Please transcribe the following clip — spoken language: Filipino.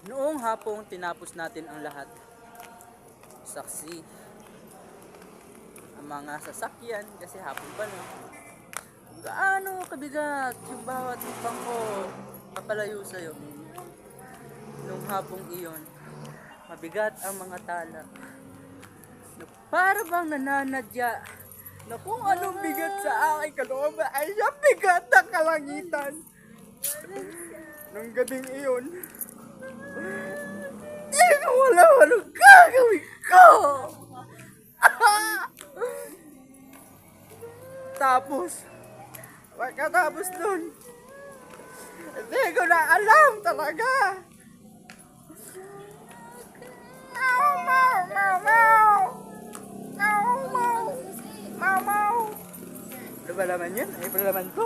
Noong hapong tinapos natin ang lahat, saksi ang mga sasakyan kasi hapon pa no. Gaano kabigat yung bawat bangko papalayo sa'yo. Nung hapong iyon, mabigat ang mga tala. Na para bang nananadya na kung anong bigat sa aking kalooban ay siyang bigat ng kalangitan. Nung gabing iyon, di ko alam anong gagawin ko. Tapos, pagkatapos nun, hindi ko na alam talaga. Mau, mau, mau, mau. Mau, mau. Mau, mau. Ano ba laman yun? Ay, pala laman ko.